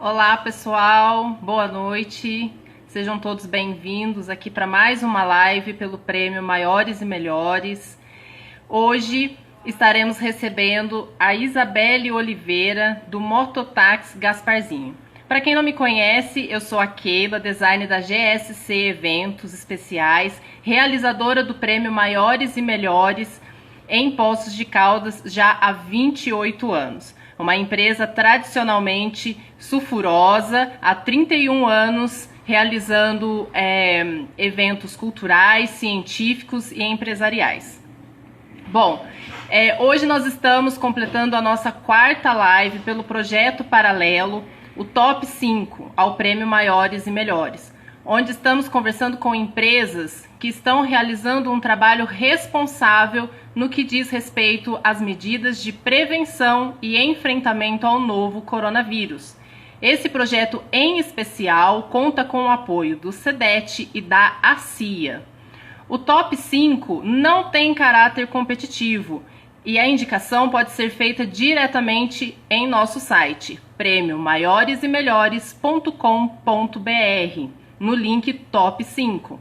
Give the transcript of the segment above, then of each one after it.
Olá, pessoal. Boa noite. Sejam todos bem-vindos aqui para mais uma live pelo Prêmio Maiores e Melhores. Hoje estaremos recebendo a Isabelle Oliveira, do Mototáxi Gasparzinho. Para quem não me conhece, eu sou a Keila, designer da GSC Eventos Especiais, realizadora do Prêmio Maiores e Melhores em Poços de Caldas já há 28 anos. Uma empresa tradicionalmente sulfurosa, há 31 anos realizando eventos culturais, científicos e empresariais. Bom, hoje nós estamos completando a nossa quarta live pelo projeto paralelo, o Top 5 ao Prêmio Maiores e Melhores, onde estamos conversando com empresas que estão realizando um trabalho responsável no que diz respeito às medidas de prevenção e enfrentamento ao novo coronavírus. Esse projeto em especial conta com o apoio do SEDET e da ACIA. O Top 5 não tem caráter competitivo e a indicação pode ser feita diretamente em nosso site, prêmiomaioresemelhores.com.br, no link Top 5.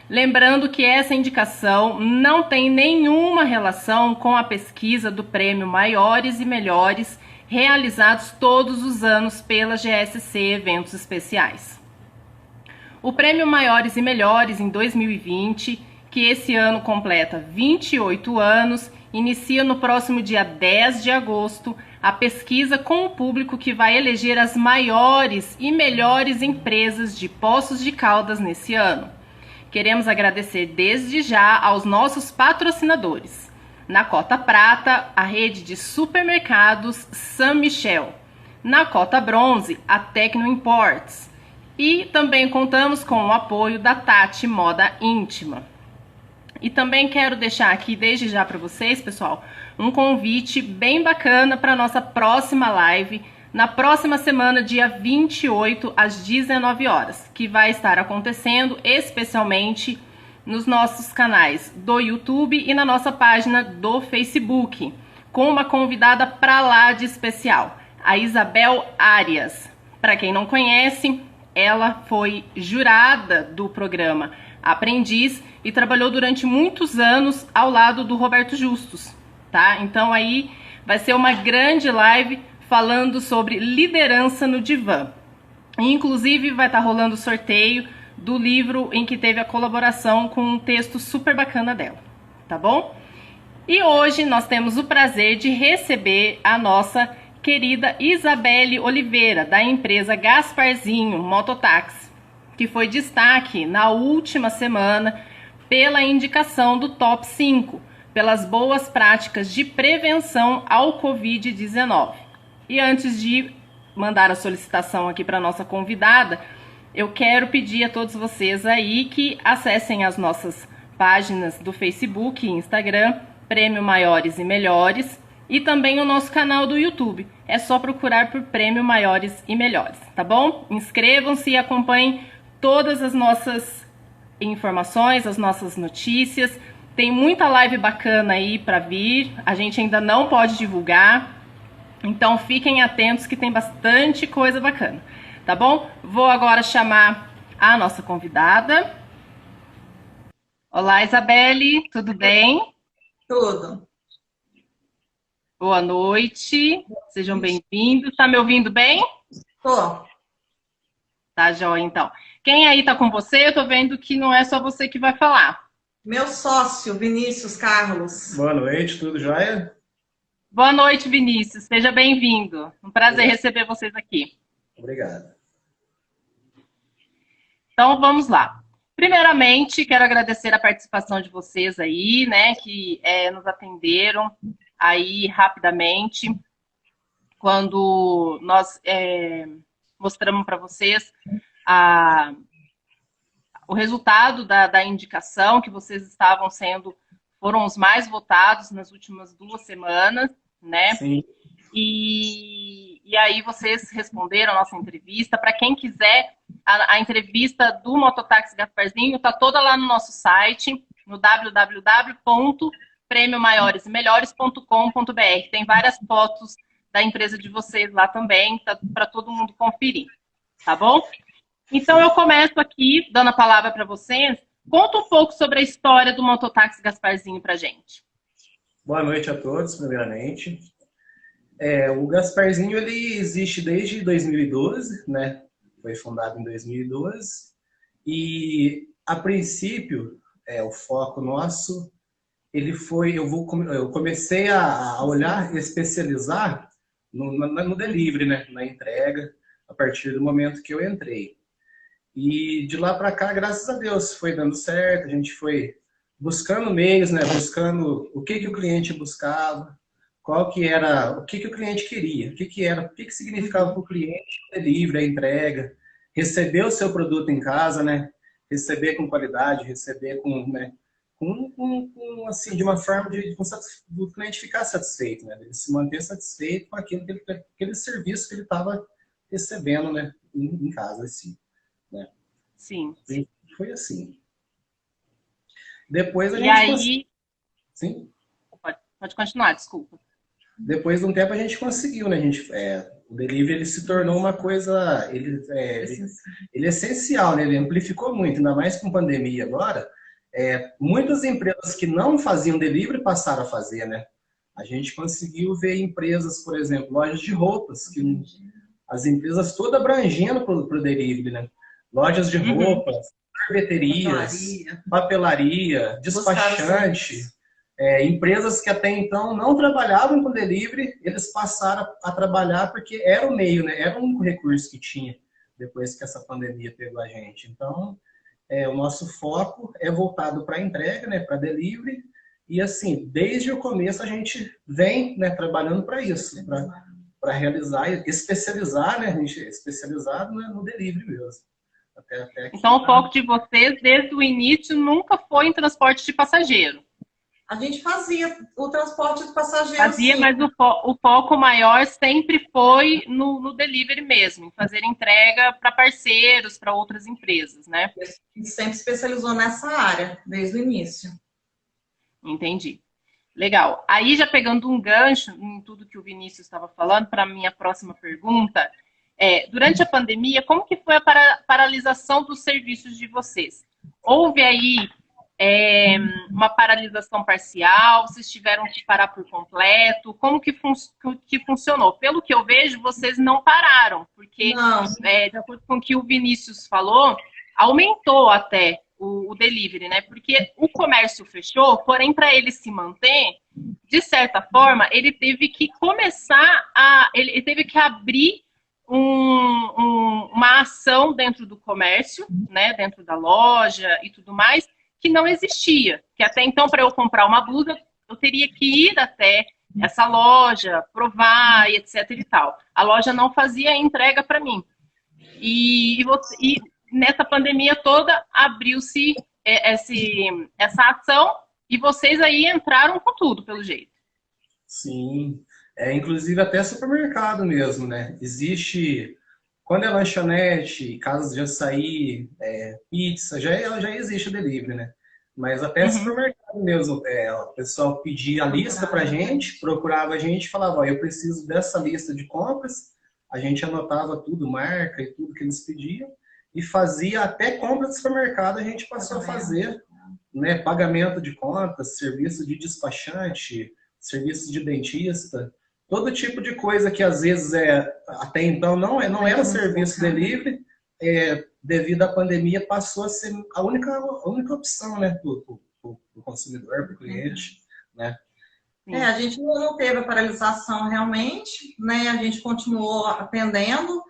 Lembrando que essa indicação não tem nenhuma relação com a pesquisa do Prêmio Maiores e Melhores, realizados todos os anos pela GSC Eventos Especiais. O Prêmio Maiores e Melhores em 2020, que esse ano completa 28 anos, inicia no próximo dia 10 de agosto a pesquisa com o público que vai eleger as maiores e melhores empresas de Poços de Caldas nesse ano. Queremos agradecer desde já aos nossos patrocinadores. Na cota prata, a rede de supermercados San Michel. Na cota bronze, a Tecno Imports. E também contamos com o apoio da Tati Moda Íntima. E também quero deixar aqui desde já para vocês, pessoal, um convite bem bacana para a nossa próxima live, na próxima semana, dia 28, às 19 horas, que vai estar acontecendo especialmente nos nossos canais do YouTube e na nossa página do Facebook, com uma convidada pra lá de especial, a Isabel Arias. Para quem não conhece, ela foi jurada do programa Aprendiz e trabalhou durante muitos anos ao lado do Roberto Justus, tá? Então aí vai ser uma grande live falando sobre liderança no divã. E, inclusive vai estar rolando o sorteio do livro em que teve a colaboração com um texto super bacana dela, tá bom? E hoje nós temos o prazer de receber a nossa querida Isabelle Oliveira, da empresa Gasparzinho Mototáxi, que foi destaque na última semana pela indicação do Top 5, pelas boas práticas de prevenção ao Covid-19. E antes de mandar a solicitação aqui para a nossa convidada, eu quero pedir a todos vocês aí que acessem as nossas páginas do Facebook e Instagram, Prêmio Maiores e Melhores, e também o nosso canal do YouTube. É só procurar por Prêmio Maiores e Melhores, tá bom? Inscrevam-se e acompanhem todas as nossas informações, as nossas notícias. Tem muita live bacana aí para vir, a gente ainda não pode divulgar, então fiquem atentos que tem bastante coisa bacana, tá bom? Vou agora chamar a nossa convidada. Olá, Isabelle, tudo bem? Tudo. Boa noite, sejam bem-vindos. Tá me ouvindo bem? Tô. Tá, joia, então. Quem aí tá com você? Eu tô vendo que não é só você que vai falar. Meu sócio, Vinícius Carlos. Boa noite, tudo jóia? Boa noite, Vinícius. Seja bem-vindo. Um prazer Obrigado. receber vocês aqui. Obrigado. Então, vamos lá. Primeiramente, quero agradecer a participação de vocês aí, né, que nos atenderam aí rapidamente, quando nós mostramos para vocês o resultado da indicação, que vocês foram os mais votados nas últimas 2 semanas, né? Sim. E aí vocês responderam a nossa entrevista. Para quem quiser, a entrevista do Mototáxi Gasparzinho está toda lá no nosso site, no www.prêmiomaioresemelhores.com.br. Tem várias fotos da empresa de vocês lá também, para todo mundo conferir, tá bom? Então, eu começo aqui, dando a palavra para vocês. Conta um pouco sobre a história do Mototáxi Gasparzinho para gente. Boa noite a todos, primeiramente. O Gasparzinho, ele existe desde 2012, né? Foi fundado em 2012. E, a princípio, o foco nosso, ele foi... Eu comecei a olhar, especializar no delivery, né? Na entrega, a partir do momento que eu entrei. E de lá para cá, graças a Deus, foi dando certo. A gente foi buscando meios, né? Buscando o que o cliente buscava, qual que era, o que o cliente queria, o que significava para o cliente o delivery, a entrega, receber o seu produto em casa, né? Receber com qualidade, receber com, né? Assim, de uma forma do cliente ficar satisfeito, né? Ele se manter satisfeito com aquele serviço que ele estava recebendo, né? Em casa, assim. Né? Sim. Foi assim. Depois a e gente aí... Sim? Pode continuar, desculpa. Depois de um tempo a gente conseguiu, né? O delivery ele se tornou uma coisa... Ele é essencial, né? Ele amplificou muito, ainda mais com pandemia agora. Muitas empresas que não faziam delivery passaram a fazer, né? A gente conseguiu ver empresas, por exemplo, lojas de roupas, que as empresas todas abrangendo para o delivery, né? Lojas de roupas, sorveterias, papelaria, despachante, empresas que até então não trabalhavam com delivery, eles passaram a trabalhar porque era o meio, né? Era o único recurso que tinha depois que essa pandemia pegou a gente. Então, o nosso foco é voltado para a entrega, né? Para delivery. E assim, desde o começo a gente vem, né, trabalhando para isso, para realizar, especializar, né? A gente é especializado, né, no delivery mesmo. Até então, o foco de vocês, desde o início, nunca foi em transporte de passageiro? A gente fazia o transporte de passageiros, fazia, sim. Mas o foco maior sempre foi no delivery mesmo, em fazer entrega para parceiros, para outras empresas, né? A gente sempre especializou nessa área, desde o início. Entendi. Legal. Aí, já pegando um gancho em tudo que o Vinícius estava falando, para a minha próxima pergunta, durante a pandemia, como que foi a paralisação dos serviços de vocês? Houve aí uma paralisação parcial? Vocês tiveram que parar por completo? Como que funcionou? Pelo que eu vejo, vocês não pararam, porque, de acordo com o que o Vinícius falou, aumentou até o delivery, né? Porque o comércio fechou, porém, para ele se manter, de certa forma, ele teve que ele teve que abrir uma ação dentro do comércio, né? Dentro da loja e tudo mais, que não existia. Que até então, para eu comprar uma blusa, eu teria que ir até essa loja, provar, e etc e tal. A loja não fazia a entrega para mim. E nessa pandemia toda, abriu-se essa ação e vocês aí entraram com tudo, pelo jeito. Sim. Inclusive até supermercado mesmo, né? Existe... Quando é lanchonete, casas de açaí, pizza, já existe o delivery, né? Mas até supermercado mesmo, o pessoal pedia a lista pra gente, procurava a gente e falava, eu preciso dessa lista de compras, a gente anotava tudo, marca e tudo que eles pediam, e fazia até compra de supermercado, a gente passou a fazer, né? Pagamento de contas, serviço de despachante, serviço de dentista, todo tipo de coisa que às vezes até então não era serviço delivery, devido à pandemia passou a ser a única opção, né, para o consumidor, para o cliente, né? A gente não teve a paralisação realmente, né? A gente continuou atendendo,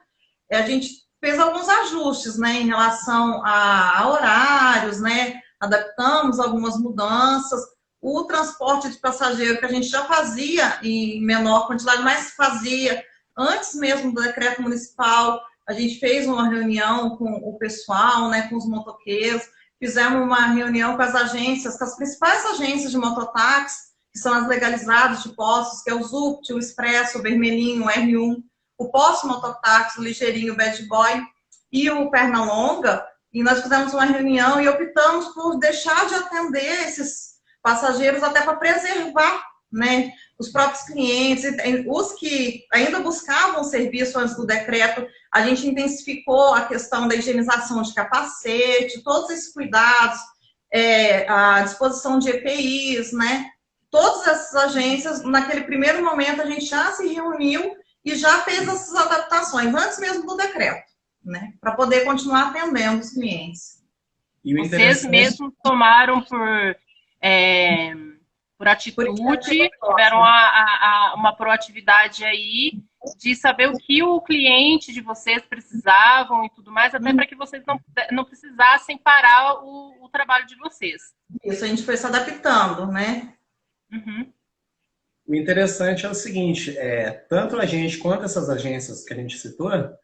a gente fez alguns ajustes, né, em relação a horários, né? Adaptamos algumas mudanças. O transporte de passageiro que a gente já fazia em menor quantidade, mas fazia antes mesmo do decreto municipal. A gente fez uma reunião com o pessoal, né, com os motoqueiros, fizemos uma reunião com as agências, com as principais agências de mototáxi, que são as legalizadas de postos, que é o Zupt, o Expresso, o Vermelhinho, o R1, o Posto Mototáxi, o Ligeirinho, o Bad Boy e o Pernalonga. E nós fizemos uma reunião e optamos por deixar de atender esses passageiros até para preservar né? Os próprios clientes, os que ainda buscavam serviço antes do decreto, a gente intensificou a questão da higienização de capacete, todos esses cuidados, a disposição de EPIs, né? Todas essas agências, naquele primeiro momento, a gente já se reuniu e já fez essas adaptações, antes mesmo do decreto, né? Para poder continuar atendendo os clientes. E vocês mesmos tomaram por atitude, tiveram uma proatividade aí de saber o que o cliente de vocês precisavam e tudo mais, até para que vocês não precisassem parar o trabalho de vocês. Isso, a gente foi se adaptando, né? Uhum. O interessante é o seguinte, tanto a gente quanto essas agências que a gente citou, a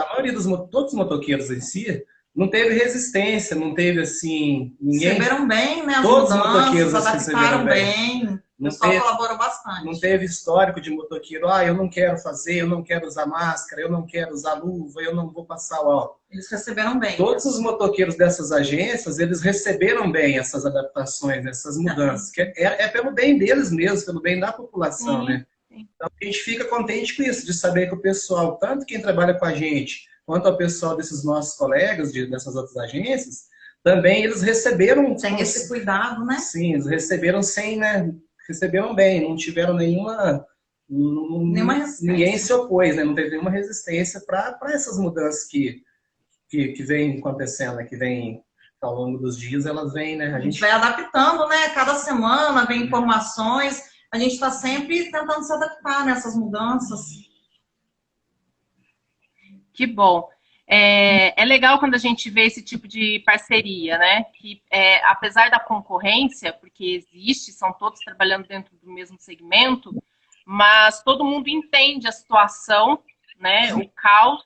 maioria todos os motoqueiros em si, não teve resistência, não teve assim... ninguém. Receberam bem, né? As todos mudanças, os motoqueiros adaptaram bem. O pessoal colaborou bastante. Não teve histórico de motoqueiro, eu não quero fazer, eu não quero usar máscara, eu não quero usar luva, eu não vou passar o álcool. Eles receberam bem. Todos os motoqueiros dessas agências, eles receberam bem essas adaptações, essas mudanças, que é pelo bem deles mesmos, pelo bem da população, né? Então a gente fica contente com isso, de saber que o pessoal, tanto quem trabalha com a gente, quanto ao pessoal desses nossos colegas, dessas outras agências, também eles receberam... Sem esse cuidado, né? Sim, eles receberam né? Receberam bem, não tiveram nenhuma ninguém se opôs, né? Não teve nenhuma resistência para essas mudanças que vem acontecendo, né? Que vem ao longo dos dias, elas vêm, né? A gente vai adaptando, né? Cada semana vem informações, a gente está sempre tentando se adaptar nessas mudanças. Que bom. É legal quando a gente vê esse tipo de parceria, né? Que apesar da concorrência, porque existe, são todos trabalhando dentro do mesmo segmento, mas todo mundo entende a situação, né? O caos,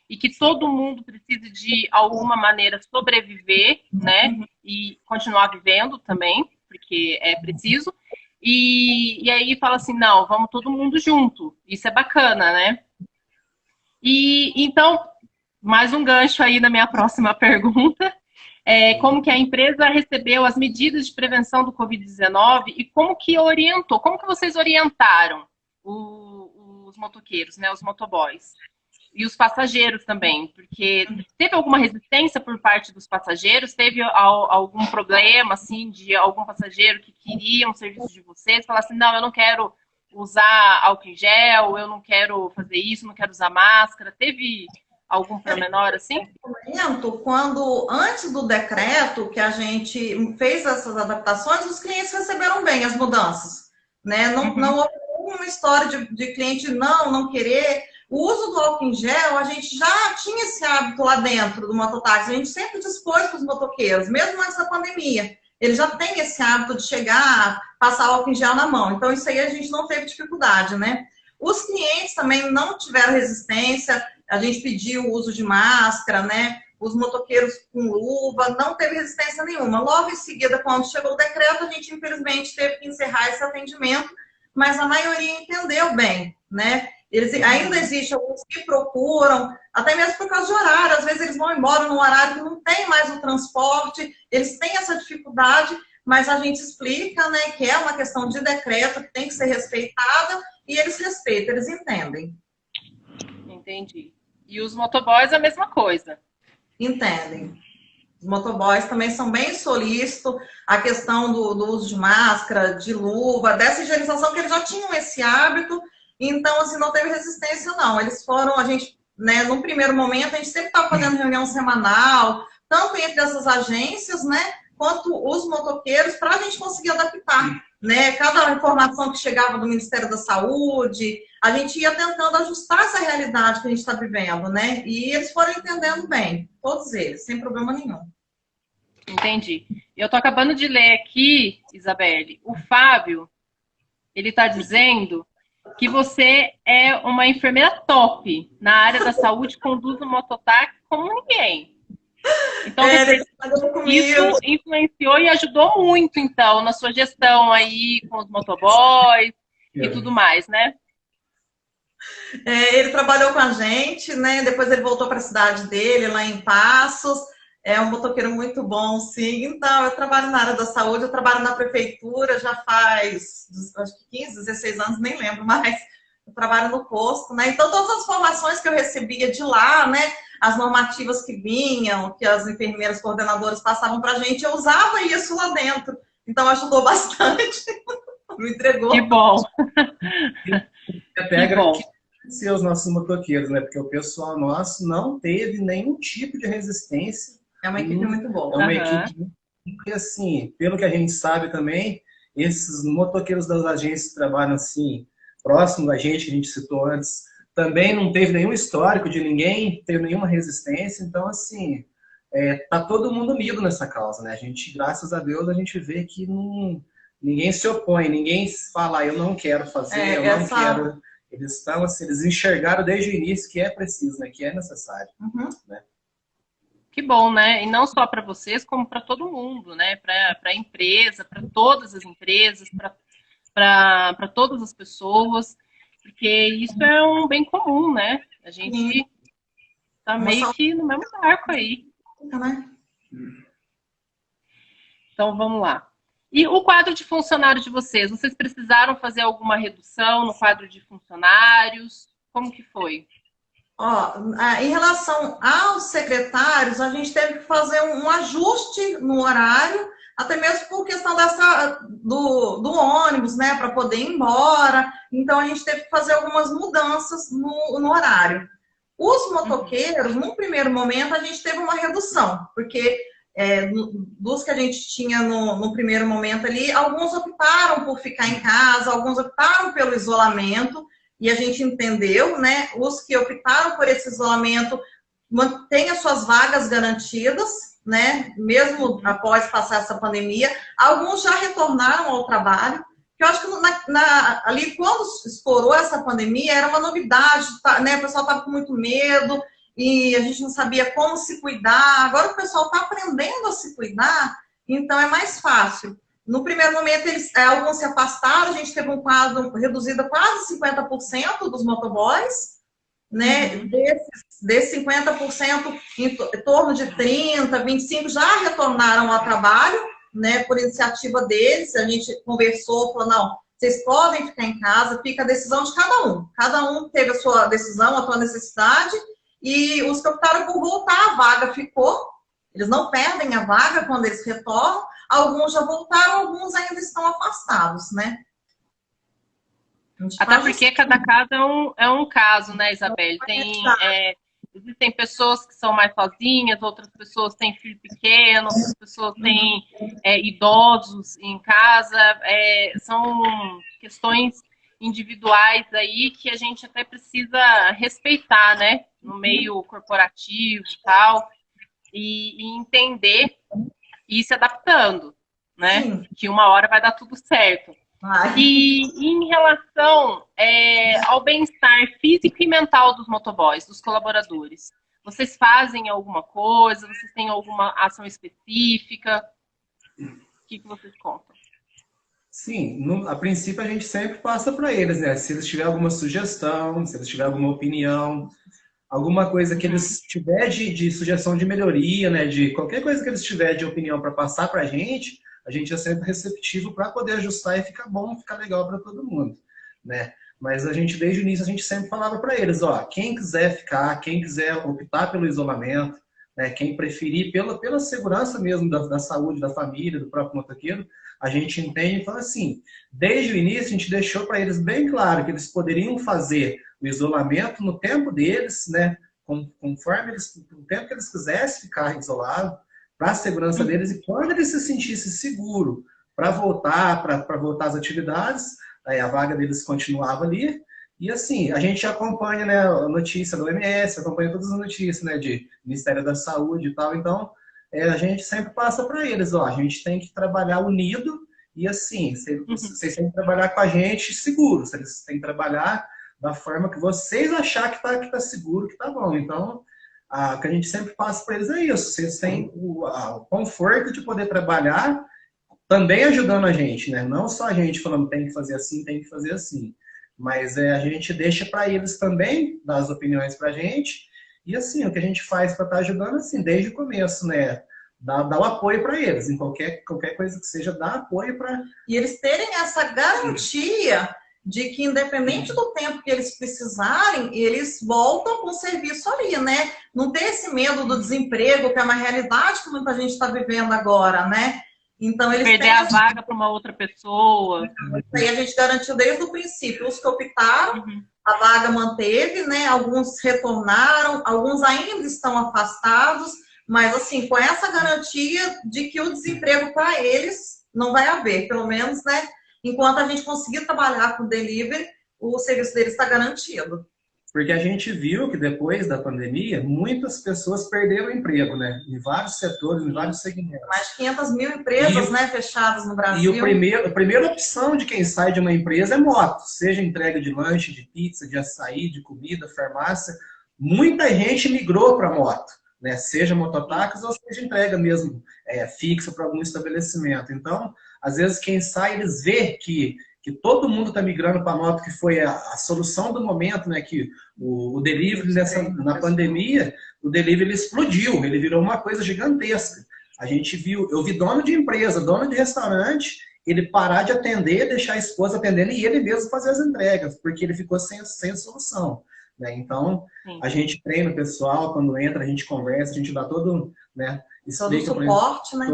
e que todo mundo precisa de alguma maneira sobreviver, né? E continuar vivendo também, porque é preciso. E aí fala assim, não, vamos todo mundo junto. Isso é bacana, né? E então, mais um gancho aí na minha próxima pergunta. Como que a empresa recebeu as medidas de prevenção do Covid-19 e como que orientou, como que vocês orientaram os motoqueiros, né, os motoboys? E os passageiros também, porque teve alguma resistência por parte dos passageiros? Teve algum problema, assim, de algum passageiro que queria um serviço de vocês? Falar assim, não, eu não quero usar álcool em gel, eu não quero fazer isso, não quero usar máscara. Teve algum pormenor assim? Quando, antes do decreto, que a gente fez essas adaptações, os clientes receberam bem as mudanças, né? Não houve uma história de cliente não querer. O uso do álcool em gel, a gente já tinha esse hábito lá dentro do mototáxi, a gente sempre dispôs para os motoqueiros, mesmo antes da pandemia. Eles já têm esse hábito de chegar, passar álcool em gel na mão. Então, isso aí a gente não teve dificuldade, né? Os clientes também não tiveram resistência, a gente pediu o uso de máscara, né? Os motoqueiros com luva, não teve resistência nenhuma. Logo em seguida, quando chegou o decreto, a gente, infelizmente, teve que encerrar esse atendimento, mas a maioria entendeu bem, né? Ainda existe alguns que procuram, até mesmo por causa de horário. Às vezes eles vão embora num horário que não tem mais o transporte, eles têm essa dificuldade, mas a gente explica, né, que é uma questão de decreto, que tem que ser respeitada, e eles respeitam, eles entendem. Entendi. E os motoboys a mesma coisa? Entendem. Os motoboys também são bem solícitos, a questão do uso de máscara, de luva, dessa higienização, que eles já tinham esse hábito. Então, assim, não teve resistência, não. Eles foram, a gente, né, num primeiro momento, a gente sempre estava fazendo reunião semanal, tanto entre essas agências, né, quanto os motoqueiros, para a gente conseguir adaptar, né? Cada informação que chegava do Ministério da Saúde, a gente ia tentando ajustar essa realidade que a gente está vivendo, né? E eles foram entendendo bem, todos eles, sem problema nenhum. Entendi. Eu estou acabando de ler aqui, Isabelle, o Fábio, ele está dizendo que você é uma enfermeira top na área da saúde, conduz o mototáxi como ninguém. Então, isso influenciou e ajudou muito, então, na sua gestão aí com os motoboys e tudo mais, né? Ele trabalhou com a gente, né? Depois ele voltou para a cidade dele, lá em Passos. É um motoqueiro muito bom, sim. Então, eu trabalho na área da saúde, eu trabalho na prefeitura já faz, acho que 15, 16 anos, nem lembro mais. Eu trabalho no posto, né? Então, todas as formações que eu recebia de lá, né? As normativas que vinham, que as enfermeiras coordenadoras passavam para a gente, eu usava isso lá dentro. Então, ajudou bastante. Me Que entregou. bom, Até que bom. agradecer aos nossos motoqueiros, né? Porque o pessoal nosso não teve nenhum tipo de resistência. É uma equipe muito É boa. uma Aham. equipe que, assim, pelo que a gente sabe também, esses motoqueiros das agências que trabalham assim, próximo da gente, que a gente citou antes, também não teve nenhum histórico de ninguém, teve nenhuma resistência. Então, assim, tá todo mundo unido nessa causa, né? A gente, graças a Deus, a gente vê que não, ninguém se opõe, ninguém fala, eu não quero fazer, eu não Essa. quero. Eles estão assim, eles enxergaram desde o início que é preciso, né? Que é necessário, Uhum. né? Que bom, né? E não só para vocês, como para todo mundo, né? Para a empresa, para todas as empresas, para todas as pessoas, porque isso é um bem comum, né? A Sim. gente tá Uma meio saúde, que no mesmo barco aí. né? Então vamos lá. E o quadro de funcionários de vocês? Vocês precisaram fazer alguma redução no quadro de funcionários? Como que foi? Ó, em relação aos secretários, a gente teve que fazer um ajuste no horário, até mesmo por questão do ônibus, né, para poder ir embora. Então, a gente teve que fazer algumas mudanças no horário. Os Uhum. motoqueiros, num primeiro momento, a gente teve uma redução, porque dos que a gente tinha no primeiro momento ali, alguns optaram por ficar em casa, alguns optaram pelo isolamento, e a gente entendeu, né? Os que optaram por esse isolamento mantêm as suas vagas garantidas, né? Mesmo após passar essa pandemia. Alguns já retornaram ao trabalho. Eu acho que ali, quando estourou essa pandemia, era uma novidade, né? O pessoal estava com muito medo e a gente não sabia como se cuidar. Agora o pessoal está aprendendo a se cuidar, então é mais fácil. No primeiro momento, alguns se afastaram, a gente teve um quadro reduzido a quase 50% dos motoboys, né? Uhum. Desses 50%, em torno de 30, 25 já retornaram ao trabalho, né? Por iniciativa deles, a gente conversou, falou, não, vocês podem ficar em casa, fica a decisão de cada um teve a sua decisão, a sua necessidade, e os que optaram por voltar, a vaga ficou, eles não perdem a vaga quando eles retornam. Alguns já voltaram, alguns ainda estão afastados, né? Até porque cada caso é um caso, né, Isabelle? Existem pessoas que são mais sozinhas, outras pessoas têm filho pequeno, outras pessoas têm idosos em casa. São questões individuais aí que a gente até precisa respeitar, né? No meio corporativo e tal, e entender e ir se adaptando, né? Sim. Que uma hora vai dar tudo certo. E em relação ao bem-estar físico e mental dos motoboys, dos colaboradores, vocês fazem alguma coisa? Vocês têm alguma ação específica? O que vocês contam? Sim, a princípio a gente sempre passa para eles, né? Se eles tiverem alguma sugestão, se eles tiverem alguma opinião, alguma coisa que eles tiverem de sugestão de melhoria, né? De qualquer coisa que eles tiverem de opinião para passar para a gente é sempre receptivo para poder ajustar e ficar bom, ficar legal para todo mundo, né? Mas a gente, desde o início, a gente sempre falava para eles, ó, quem quiser ficar, quem quiser optar pelo isolamento, né? Quem preferir, pela segurança mesmo da saúde, da família, do próprio motoqueiro, a gente entende e fala assim, desde o início a gente deixou para eles bem claro que eles poderiam fazer o isolamento no tempo deles, né? Conforme o tempo que eles quisessem ficar isolados, para a segurança deles, e quando eles se sentissem seguros para voltar às atividades, aí a vaga deles continuava ali. E assim, a gente acompanha, né, a notícia do OMS, acompanha todas as notícias, né, de Ministério da Saúde e tal, então a gente sempre passa para eles, ó, a gente tem que trabalhar unido e assim, vocês têm que trabalhar com a gente seguro, vocês têm que trabalhar da forma que vocês achar que tá seguro, que tá bom. Então, o que a gente sempre passa para eles é isso, vocês têm o conforto de poder trabalhar também ajudando a gente, né? Não só a gente falando tem que fazer assim, tem que fazer assim. Mas a gente deixa para eles também dar as opiniões para a gente E assim, o que a gente faz para estar ajudando, assim, desde o começo, né? Dá o apoio para eles, em qualquer coisa que seja, dá apoio para... E eles terem essa garantia de que, independente do tempo que eles precisarem, eles voltam com o serviço ali, né? Não ter esse medo do desemprego, que é uma realidade que muita gente está vivendo agora, né? Então, eles perder a vaga para uma outra pessoa. Isso aí a gente garantiu desde o princípio. Os que optaram, a vaga manteve, né? Alguns retornaram, alguns ainda estão afastados, mas assim, com essa garantia de que o desemprego para eles não vai haver, pelo menos, né? Enquanto a gente conseguir trabalhar com o delivery, o serviço deles está garantido. Porque a gente viu que depois da pandemia, muitas pessoas perderam o emprego, né? Em vários setores, em vários segmentos. Mais de 500 mil empresas, né, fechadas no Brasil. E a primeira opção de quem sai de uma empresa é moto. Seja entrega de lanche, de pizza, de açaí, de comida, farmácia. Muita gente migrou para moto, né? Seja mototáxi ou seja entrega mesmo fixa para algum estabelecimento. Então, às vezes quem sai, eles vê que todo mundo está migrando para a moto, que foi a solução do momento, né? Que o delivery na pandemia, o delivery ele explodiu, ele virou uma coisa gigantesca. Eu vi dono de empresa, dono de restaurante, ele parar de atender, deixar a esposa atendendo e ele mesmo fazer as entregas, porque ele ficou sem solução. Né? Então, a gente treina o pessoal, quando entra, a gente conversa, a gente dá todo, né? Todo suporte, né?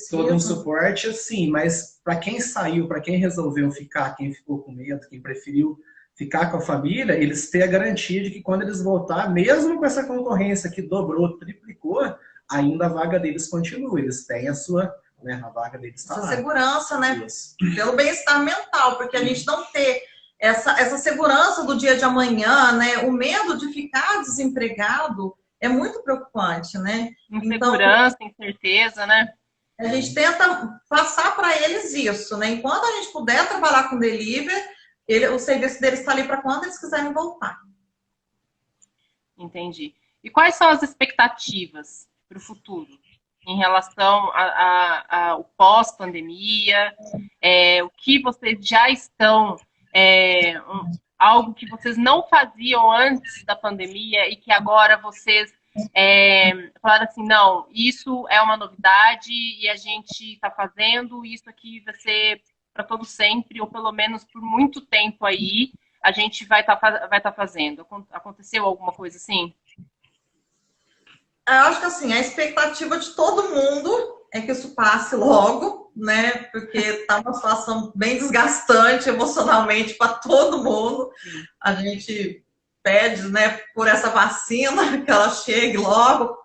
Todo um suporte, assim, mas para quem saiu, para quem resolveu ficar, quem ficou com medo, quem preferiu ficar com a família, eles têm a garantia de que quando eles voltar, mesmo com essa concorrência que dobrou, triplicou, ainda a vaga deles continua. Eles têm a sua, né? A vaga deles está lá. Segurança, né? Isso. Pelo bem-estar mental, porque a gente não ter essa segurança do dia de amanhã, né? O medo de ficar desempregado é muito preocupante, né? Insegurança, incerteza, né? A gente tenta passar para eles isso, né? Enquanto a gente puder trabalhar com delivery, o serviço deles está ali para quando eles quiserem voltar. Entendi. E quais são as expectativas para o futuro em relação ao pós-pandemia? O que vocês já estão... algo que vocês não faziam antes da pandemia e que agora vocês falaram assim, não, isso é uma novidade e a gente está fazendo, isso aqui vai ser para todo sempre, ou pelo menos por muito tempo aí, a gente vai tá fazendo. Aconteceu alguma coisa assim? Eu acho que assim, a expectativa de todo mundo é que isso passe logo, né? Porque está uma situação bem desgastante emocionalmente para todo mundo. A gente pede, né, por essa vacina que ela chegue logo.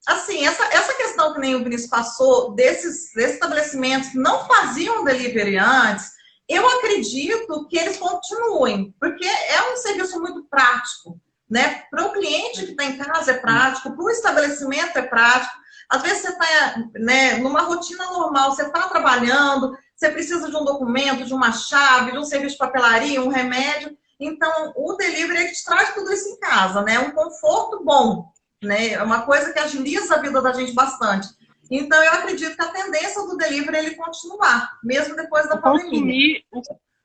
Assim, essa questão que nem o Vinícius passou desses estabelecimentos que não faziam delivery antes, eu acredito que eles continuem, porque é um serviço muito prático, né? Para o cliente que está em casa é prático, para o estabelecimento é prático. Às vezes você está, né, numa rotina normal, você está trabalhando, você precisa de um documento, de uma chave, de um serviço de papelaria, um remédio. Então, o delivery é que te traz tudo isso em casa, né? Um conforto bom, né? É uma coisa que agiliza a vida da gente bastante. Então, eu acredito que a tendência do delivery é ele continuar, mesmo depois da pandemia.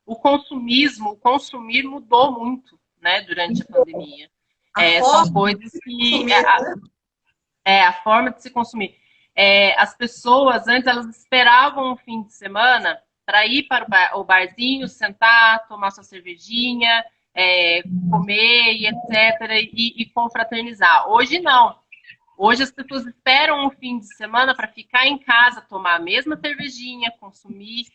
O consumir mudou muito, né, durante a pandemia. São coisas que... a forma de se consumir. As pessoas, antes, elas esperavam um fim de semana para ir para o barzinho, sentar, tomar sua cervejinha, comer e etc. E confraternizar. Hoje, não. Hoje, as pessoas esperam um fim de semana para ficar em casa, tomar a mesma cervejinha, consumir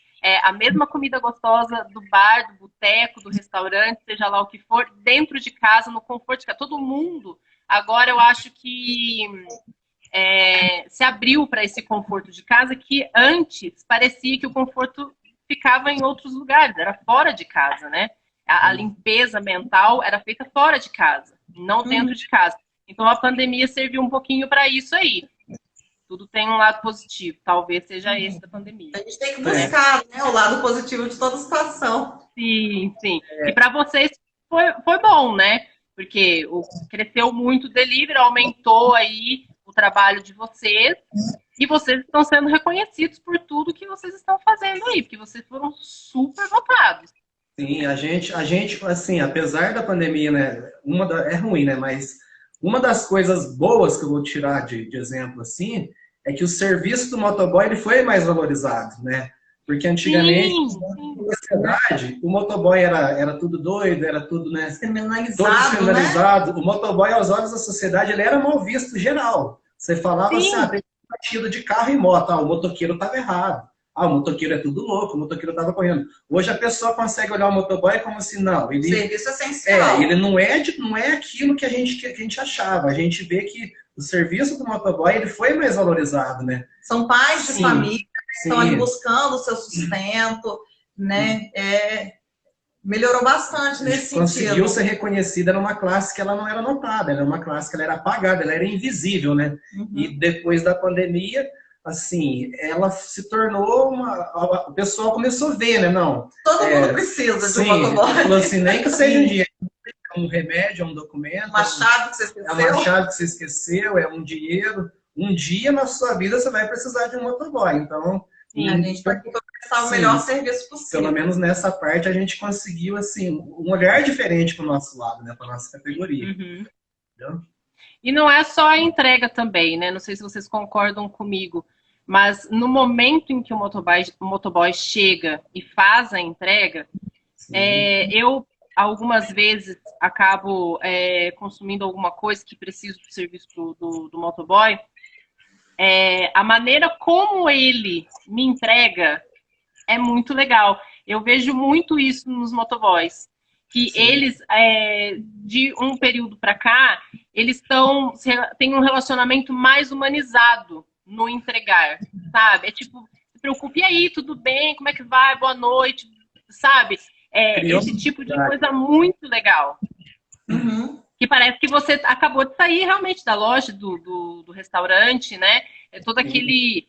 a mesma comida gostosa do bar, do boteco, do restaurante, seja lá o que for, dentro de casa, no conforto de casa. Todo mundo... Agora, eu acho que se abriu para esse conforto de casa, que antes parecia que o conforto ficava em outros lugares, era fora de casa, né? A limpeza mental era feita fora de casa, não dentro de casa. Então, a pandemia serviu um pouquinho para isso aí. Tudo tem um lado positivo, talvez seja esse da pandemia. A gente tem que buscar, né, o lado positivo de toda situação. Sim, sim. E para vocês foi bom, né? Porque cresceu muito o delivery, aumentou aí o trabalho de vocês e vocês estão sendo reconhecidos por tudo que vocês estão fazendo aí, porque vocês foram super votados. Sim, assim, apesar da pandemia, né, é ruim, né, mas uma das coisas boas que eu vou tirar de exemplo, assim, é que o serviço do motoboy, ele foi mais valorizado, né, porque antigamente, Sim, sim. na cidade, o motoboy era tudo doido, era tudo, né, todo Criminalizado, né? descriminalizado. O motoboy, aos olhos da sociedade, ele era mal visto geral. Você falava assim, Sim, tem batido de carro e moto, o motoqueiro estava errado. O motoqueiro é tudo louco, o motoqueiro estava correndo. Hoje a pessoa consegue olhar o motoboy como se não, Serviço essencial. ele não é aquilo que a gente achava. A gente vê que o serviço do motoboy ele foi mais valorizado, né? São pais de Sim, família, estão ali sim. buscando o seu sustento, né? Melhorou bastante nesse Conseguiu sentido. ser reconhecida numa classe que ela não era notada, era uma classe que ela era apagada, ela era invisível, né? E Uhum. depois da pandemia, assim, ela se tornou o pessoal começou a ver, né? Não, Todo mundo precisa de um sim, motoboy. falou assim, nem que seja um dia, um remédio, um documento, Uma chave que você é uma esqueceu. chave que você esqueceu, é um dinheiro. Um dia na sua vida você vai precisar de um motoboy. Então, A sim. gente está aqui para prestar o melhor sim, serviço pelo possível. menos nessa parte a gente conseguiu assim um olhar diferente para o nosso lado, né, para nossa categoria. Uhum. Entendeu? E não é só a entrega também, né? Não sei se vocês concordam comigo, mas no momento em que o motoboy chega e faz a entrega, Sim, eu algumas vezes acabo consumindo alguma coisa que preciso do serviço do motoboy. A maneira como ele me entrega é muito legal. Eu vejo muito isso nos motoboys, que sim. eles, de um período para cá, eles têm um relacionamento mais humanizado no entregar, sabe? É tipo, se preocupe, e aí, tudo bem? Como é que vai? Boa noite, sabe? Criou Esse uma tipo de cidade. coisa muito legal. Uhum. Que parece que você acabou de sair realmente da loja, do restaurante, né? Todo Sim. aquele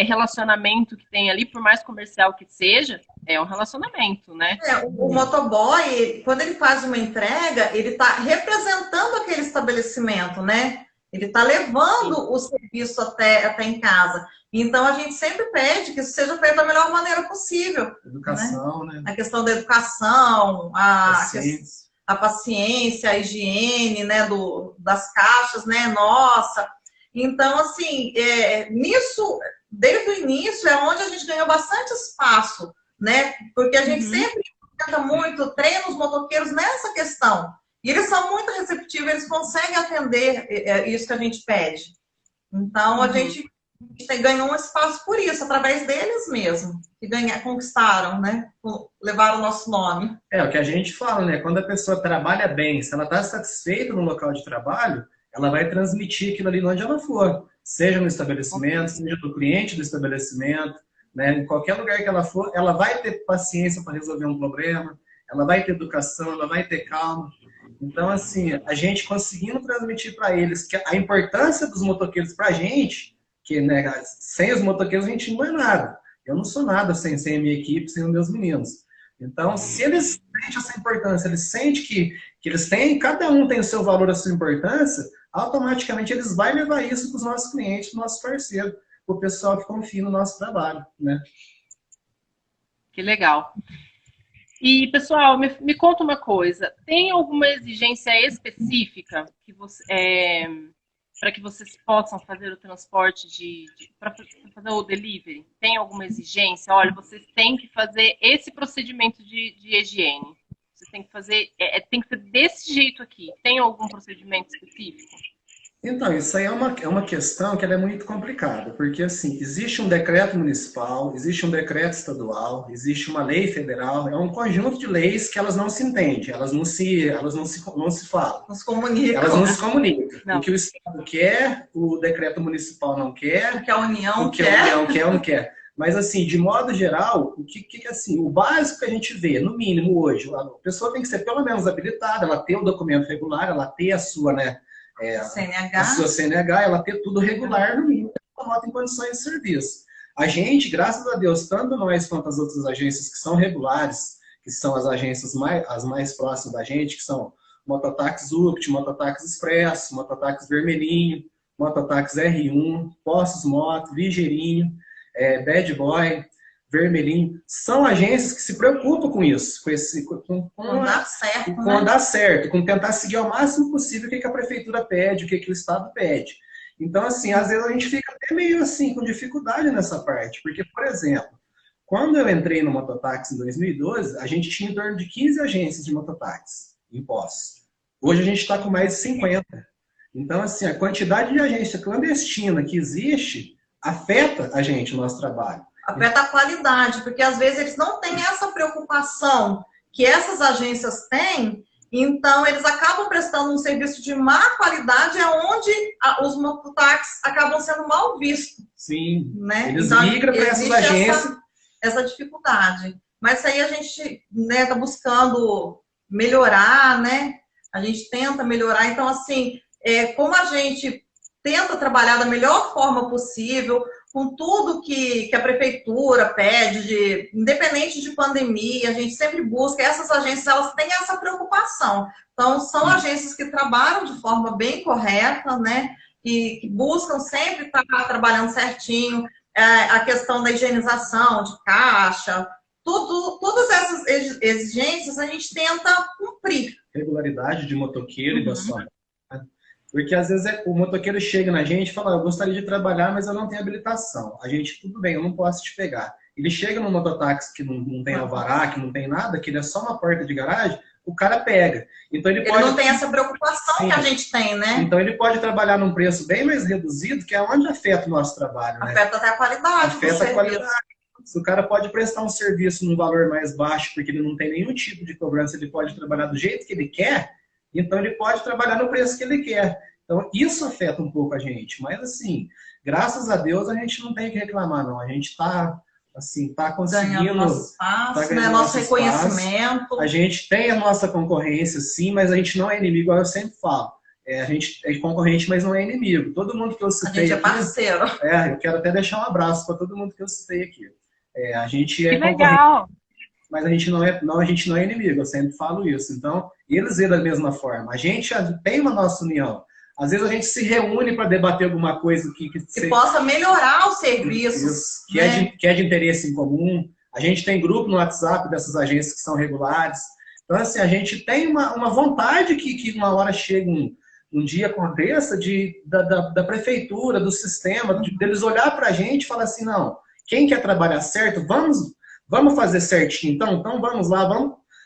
relacionamento que tem ali, por mais comercial que seja, é um relacionamento, né? O motoboy, quando ele faz uma entrega, ele está representando aquele estabelecimento, né? Ele está Sim. levando o serviço até em casa. Então, a gente sempre pede que isso seja feito da melhor maneira possível, né? Educação, né? A questão da educação, Paciência. a paciência, a higiene, né? Das caixas, né? Nossa. Então, assim, nisso, desde o início, é onde a gente ganhou bastante espaço, né? Porque a gente Uhum. sempre tenta muito, treina os motoqueiros nessa questão. E eles são muito receptivos, eles conseguem atender isso que a gente pede. Então, a Uhum. gente ganhou um espaço por isso, através deles mesmo, que conquistaram, né? Levaram o nosso nome. É o que a gente fala, né? Quando a pessoa trabalha bem, se ela está satisfeita no local de trabalho, ela vai transmitir aquilo ali onde ela for, seja no estabelecimento, seja no cliente do estabelecimento, né? Em qualquer lugar que ela for, ela vai ter paciência para resolver um problema, ela vai ter educação, ela vai ter calma. Então, assim, a gente conseguindo transmitir para eles que a importância dos motoqueiros para a gente, que né, sem os motoqueiros a gente não é nada. Eu não sou nada sem a minha equipe, sem os meus meninos. Então, se eles sentem essa importância, eles sentem que eles têm, cada um tem o seu valor, a sua importância, automaticamente eles vão levar isso para os nossos clientes, para os nossos parceiros, para o pessoal que confia no nosso trabalho, né? Que legal. E, pessoal, me conta uma coisa. Tem alguma exigência específica que para que vocês possam fazer o transporte para fazer o delivery? Tem alguma exigência? Olha, vocês têm que fazer esse procedimento de higiene. Vocês têm que fazer, tem que ser desse jeito aqui. Tem algum procedimento específico? Então, isso aí é uma questão que ela é muito complicada, porque assim, existe um decreto municipal, existe um decreto estadual, existe uma lei federal, é um conjunto de leis que elas não se entendem, não se falam, Nos elas não comunicam. se comunicam. O Não. que o Estado quer, o decreto municipal não quer, O que a União o que a quer. União quer ou não quer. Mas, assim, de modo geral, assim, o básico que a gente vê, no mínimo hoje, a pessoa tem que ser pelo menos habilitada, ela ter o documento regular, ela ter a sua, né, a CNH. sua CNH, ela ter tudo regular no mínimo, ela bota em condições de serviço. A gente, graças a Deus, tanto nós quanto as outras agências que são regulares, que são as agências as mais próximas da gente, que são Mototáxi Upt, Mototáxi Expresso, Mototáxi Vermelhinho, Mototáxi R1, Postos Moto, Ligeirinho, Bad Boy, vermelhinho, são agências que se preocupam com isso, Com dar certo, com né? dar certo, com tentar seguir ao máximo possível o que a prefeitura pede, o que o Estado pede. Então, assim, às vezes a gente fica até meio assim, com dificuldade nessa parte, porque, por exemplo, quando eu entrei no mototáxi em 2012, a gente tinha em torno de 15 agências de mototáxi em Poços. Hoje a gente está com mais de 50. Então, assim, a quantidade de agência clandestina que existe afeta a gente, o nosso trabalho. Afeta a qualidade, porque às vezes eles não têm essa preocupação que essas agências têm, então eles acabam prestando um serviço de má qualidade, onde os mototáxis acabam sendo mal vistos. Sim, né? Eles então, migram para essas agências. Essa dificuldade. Mas isso aí a gente está buscando melhorar, né? A gente tenta melhorar. Então, assim, como a gente tenta trabalhar da melhor forma possível, com tudo que a prefeitura pede, independente de pandemia, a gente sempre busca, essas agências, elas têm essa preocupação. Então, são agências que trabalham de forma bem correta, né? Que buscam sempre estar trabalhando certinho, a questão da higienização de caixa, todas essas exigências a gente tenta cumprir. Regularidade de motoqueiro e da sua. Porque às vezes o motoqueiro chega na gente e fala, eu gostaria de trabalhar, mas eu não tenho habilitação. A gente, tudo bem, eu não posso te pegar. Ele chega no mototáxi que não tem alvará, que não tem nada, que ele é só uma porta de garagem, o cara pega. Então ele não tem essa preocupação Sim. que a gente tem, né? Então ele pode trabalhar num preço bem mais reduzido, que é onde afeta o nosso trabalho, né? Afeta até a qualidade Afeta a qualidade. Se o cara pode prestar um serviço num valor mais baixo, porque ele não tem nenhum tipo de cobrança, ele pode trabalhar do jeito que ele quer, então ele pode trabalhar no preço que ele quer. Então isso afeta um pouco a gente. Mas assim, graças a Deus a gente não tem que reclamar, não. A gente está assim, conseguindo nosso espaço, né? Nosso reconhecimento. Espaço. A gente tem a nossa concorrência, sim, mas a gente não é inimigo, igual eu sempre falo. A gente é concorrente, mas não é inimigo. Todo mundo que eu citei a gente é parceiro. Aqui, eu quero até deixar um abraço para todo mundo que eu citei aqui. A gente é que legal. Mas a gente não é inimigo, eu sempre falo isso. Então, eles veem da mesma forma. A gente tem uma nossa união. Às vezes a gente se reúne para debater alguma coisa que possa melhorar os serviços. Que é de interesse em comum. A gente tem grupo no WhatsApp dessas agências que são regulares. Então, assim, a gente tem uma vontade que uma hora chegue um dia aconteça da prefeitura, do sistema, deles olhar para a gente e falar assim, não, quem quer trabalhar certo, vamos fazer certinho. Então vamos lá,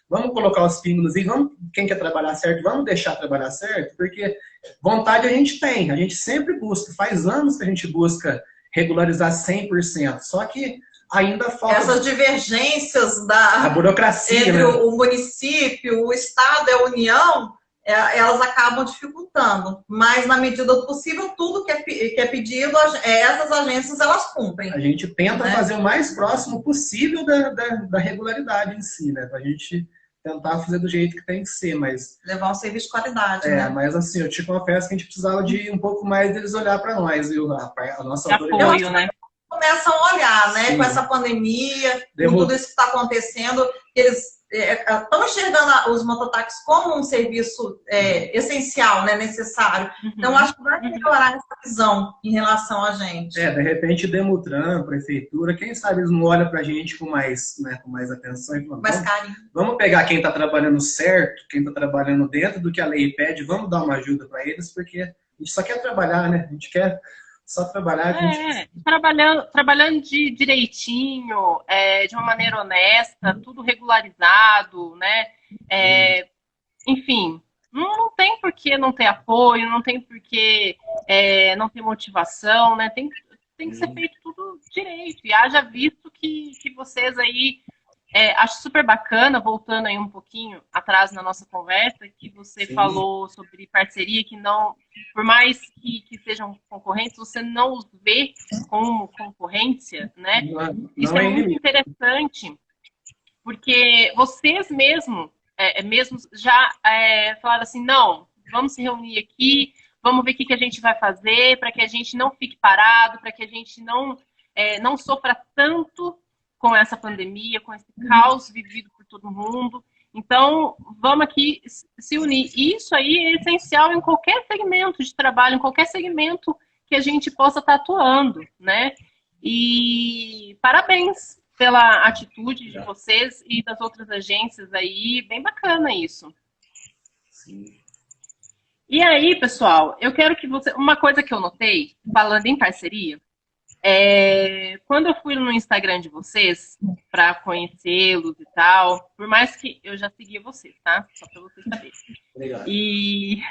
vamos colocar os pingos e quem quer trabalhar certo, vamos deixar trabalhar certo, porque vontade a gente tem, a gente sempre busca, faz anos que a gente busca regularizar 100%, só que ainda falta... Essas divergências da burocracia, entre né? o município, o estado e a União, elas acabam dificultando, mas na medida do possível, tudo que é pedido, essas agências elas cumprem. A gente tenta fazer o mais próximo possível da regularidade em si, né? Pra gente tentar fazer do jeito que tem que ser, mas... Levar um serviço de qualidade, né? Mas assim, eu te confesso que a gente precisava de um pouco mais deles olhar para nós, viu? A nossa autoridade. Apoio, né? Começam a olhar, né? Sim. Com essa pandemia, com tudo isso que está acontecendo, eles estão enxergando os mototáxis como um serviço essencial, né, necessário. Então, acho que vai melhorar essa visão em relação a gente. De repente, Demutran, prefeitura, quem sabe eles não olham para a gente com mais atenção e falam, mais carinho. Vamos pegar quem está trabalhando certo, quem está trabalhando dentro do que a lei pede, vamos dar uma ajuda para eles, porque a gente só quer trabalhar, né? A gente quer só trabalhar. Trabalhando direitinho, de uma maneira honesta, tudo regularizado, né? Enfim, não tem por que não ter apoio, não tem por que não ter motivação, né? Tem que ser feito tudo direito. E haja visto que vocês aí... acho super bacana, voltando aí um pouquinho atrás na nossa conversa, que você falou sobre parceria, que não, por mais que sejam concorrentes, você não os vê como concorrência, né? Isso é muito interessante, porque vocês mesmos já falaram assim, não, vamos se reunir aqui, vamos ver o que a gente vai fazer para que a gente não fique parado, para que a gente não sofra tanto com essa pandemia, com esse caos vivido por todo mundo. Então, vamos aqui se unir. E isso aí é essencial em qualquer segmento de trabalho, em qualquer segmento que a gente possa estar atuando, né? E parabéns pela atitude de vocês e das outras agências aí, bem bacana isso. Sim. E aí, pessoal, eu quero que você... Uma coisa que eu notei, falando em parceria, quando eu fui no Instagram de vocês, para conhecê-los e tal, por mais que eu já seguia vocês, tá? Só para vocês saberem. Obrigado. E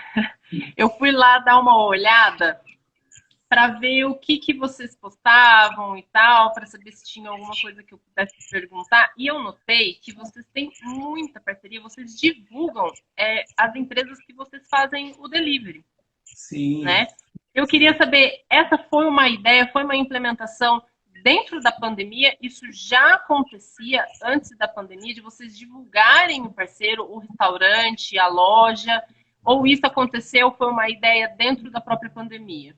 eu fui lá dar uma olhada para ver o que vocês postavam e tal, para saber se tinha alguma coisa que eu pudesse perguntar. E eu notei que vocês têm muita parceria, vocês divulgam as empresas que vocês fazem o delivery. Sim. Né? Eu queria saber, essa foi uma ideia, foi uma implementação dentro da pandemia? Isso já acontecia antes da pandemia, de vocês divulgarem o parceiro, o restaurante, a loja? Ou isso aconteceu, foi uma ideia dentro da própria pandemia?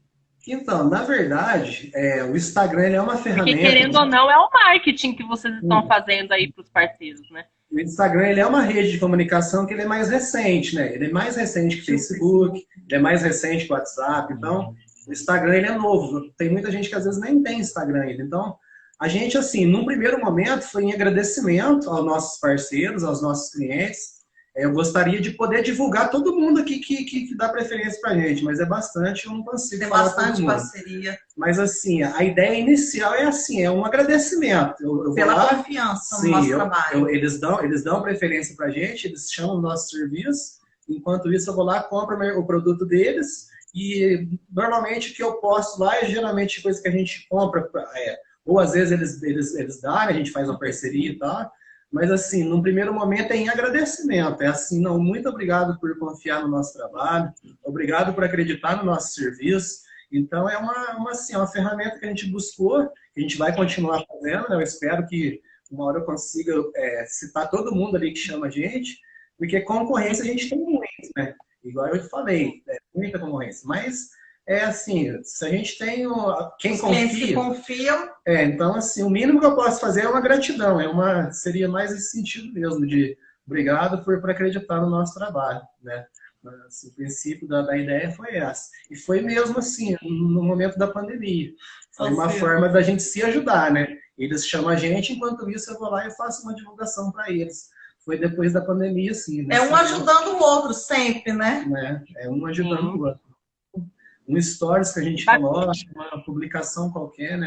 Então, na verdade, o Instagram ele é uma ferramenta... Porque, querendo ou não, é o marketing que vocês estão fazendo aí para os parceiros, né? O Instagram ele é uma rede de comunicação que ele é mais recente, né? Ele é mais recente que o Facebook, ele é mais recente que o WhatsApp. Então, o Instagram ele é novo. Tem muita gente que às vezes nem tem Instagram ainda. Então, a gente, assim, num primeiro momento, foi em agradecimento aos nossos parceiros, aos nossos clientes. Eu gostaria de poder divulgar todo mundo aqui que dá preferência pra gente, mas é bastante, eu não consigo Tem falar bastante todo mundo. parceria. Mas assim, a ideia inicial é assim, é um agradecimento. Eu vou Pela lá, confiança sim, no nosso trabalho. Eles dão preferência pra gente, eles chamam o nosso serviço, enquanto isso eu vou lá, compro o produto deles, e normalmente o que eu posto lá é geralmente coisa que a gente compra, ou às vezes eles dão, a gente faz uma parceria e tal. Mas, assim, num primeiro momento é em agradecimento. É assim, não, muito obrigado por confiar no nosso trabalho, obrigado por acreditar no nosso serviço. Então, é uma ferramenta que a gente buscou, que a gente vai continuar fazendo, né? Eu espero que uma hora eu consiga citar todo mundo ali que chama a gente, porque concorrência a gente tem muito, né? Igual eu falei, muita concorrência. Mas, assim, se a gente tem quem confia... que confiam. Então, assim, o mínimo que eu posso fazer é uma gratidão. Seria mais esse sentido mesmo, de obrigado por acreditar no nosso trabalho, né? Assim, o princípio da ideia foi essa. E foi mesmo assim, no momento da pandemia. Foi uma forma da gente se ajudar, né? Eles chamam a gente, enquanto isso eu vou lá e faço uma divulgação para eles. Foi depois da pandemia, assim. É um ajudando o outro sempre, né? É um ajudando o outro. Um stories que a gente coloca, uma publicação qualquer, né?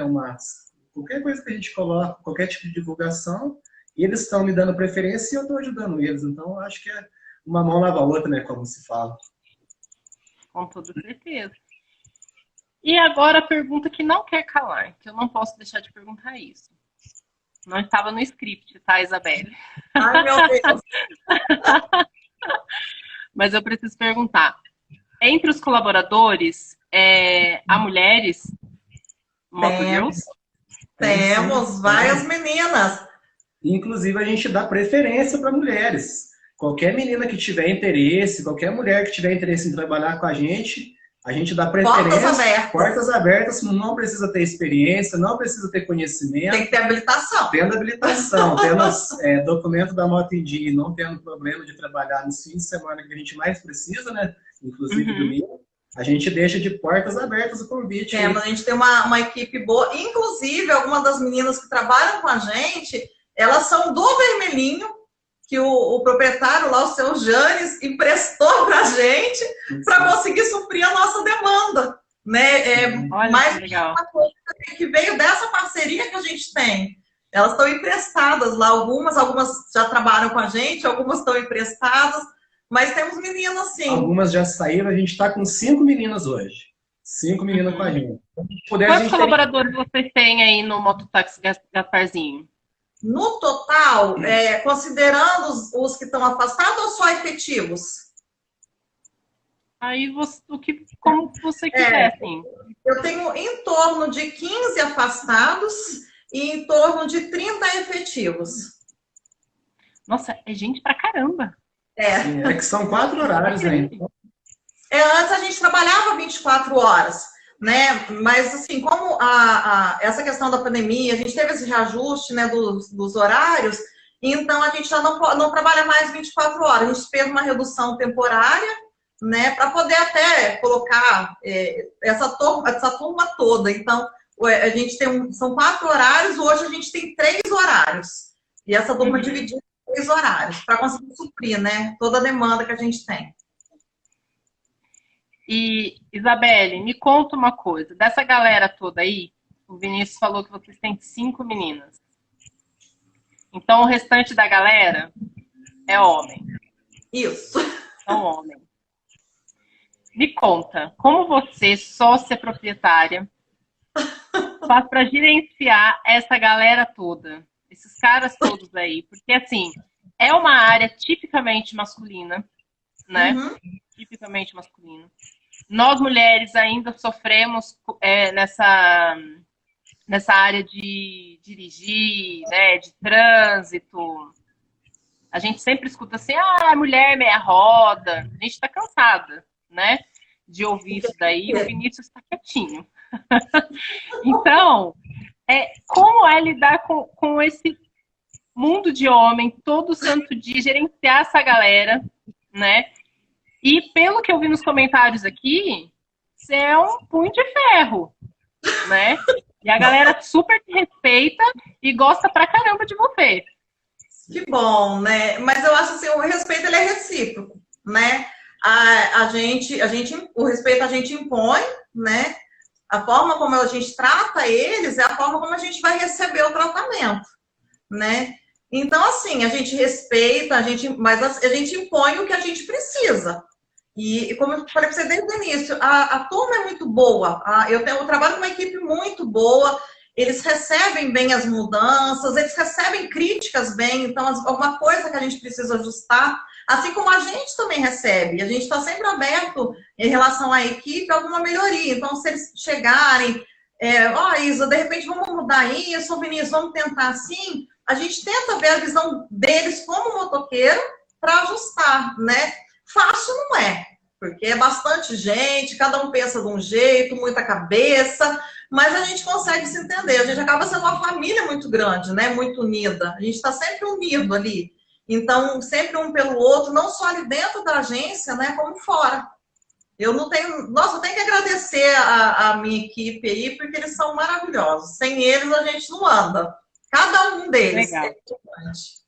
Qualquer coisa que a gente coloca, qualquer tipo de divulgação, e eles estão me dando preferência e eu estou ajudando eles. Então, eu acho que é uma mão lava a outra, né? Como se fala. Com toda certeza. E agora a pergunta que não quer calar, que eu não posso deixar de perguntar isso. Não estava no script, tá, Isabelle? Ai, meu Deus. Mas eu preciso perguntar. Entre os colaboradores, há mulheres? Temos várias meninas. Inclusive, a gente dá preferência para mulheres. Qualquer menina que tiver interesse, qualquer mulher que tiver interesse em trabalhar com a gente dá preferência. Portas abertas, não precisa ter experiência, não precisa ter conhecimento. Tem que ter habilitação. Tendo habilitação, tendo documento da Moto em Dia, não tendo problema de trabalhar nos fins de semana que a gente mais precisa, né? Inclusive domingo. A gente deixa de portas abertas o convite. A gente tem uma equipe boa. Inclusive, algumas das meninas que trabalham com a gente, elas são do Vermelhinho, que o proprietário lá, o seu Janes, emprestou para a gente para conseguir suprir a nossa demanda. Né? Mais uma coisa que veio dessa parceria que a gente tem. Elas estão emprestadas lá, algumas já trabalham com a gente, algumas estão emprestadas, mas temos meninas sim. Algumas já saíram, a gente está com 5 meninas hoje. 5 meninas com a gente. Quantos colaboradores vocês têm aí no Mototáxi Gasparzinho? No total, considerando os que estão afastados ou só efetivos? Aí, como você quiser, assim. Eu tenho em torno de 15 afastados e em torno de 30 efetivos. Nossa, é gente pra caramba. É que são 4 horários, né? Antes a gente trabalhava 24 horas. Né? Mas, assim, como essa questão da pandemia, a gente teve esse reajuste, né, dos horários, então a gente já não trabalha mais 24 horas. A gente fez uma redução temporária, né, para poder até colocar essa turma toda. Então, A gente tem são 4 horários, hoje a gente tem 3 horários. E essa turma dividida em 3 horários, para conseguir suprir, né, toda a demanda que a gente tem. E, Isabelle, me conta uma coisa. Dessa galera toda aí, o Vinícius falou que vocês têm 5 meninas. Então, o restante da galera é homem. Isso. São homem. Me conta, como você, sócia proprietária, faz para gerenciar essa galera toda? Esses caras todos aí. Porque, assim, é uma área tipicamente masculina, né? Tipicamente masculina. Nós, mulheres, ainda sofremos nessa área de dirigir, né, de trânsito. A gente sempre escuta assim, mulher meia roda. A gente está cansada, né, de ouvir isso daí. O Vinícius está quietinho. Então, como é lidar com esse mundo de homem todo santo dia, gerenciar essa galera, né? E pelo que eu vi nos comentários aqui, você é um punho de ferro, né? E a galera super te respeita e gosta pra caramba de você. Que bom, né? Mas eu acho assim, o respeito ele é recíproco, né? O respeito a gente impõe, né? A forma como a gente trata eles é a forma como a gente vai receber o tratamento, né? Então, assim, a gente respeita, mas a gente impõe o que a gente precisa. E como eu falei para você desde o início, a turma é muito boa. Eu trabalho com uma equipe muito boa, eles recebem bem as mudanças, eles recebem críticas bem, então alguma coisa que a gente precisa ajustar, assim como a gente também recebe. A gente está sempre aberto em relação à equipe a alguma melhoria. Então, se eles chegarem, Isa, de repente vamos mudar isso, Vinícius, vamos tentar assim, a gente tenta ver a visão deles como motoqueiro para ajustar, né? Fácil não é, porque é bastante gente, cada um pensa de um jeito, muita cabeça, mas a gente consegue se entender. A gente acaba sendo uma família muito grande, né? Muito unida. A gente está sempre unido ali. Então, sempre um pelo outro, não só ali dentro da agência, né? Como fora. Eu tenho que agradecer a minha equipe aí, porque eles são maravilhosos. Sem eles, a gente não anda. Cada um deles. Legal. É importante.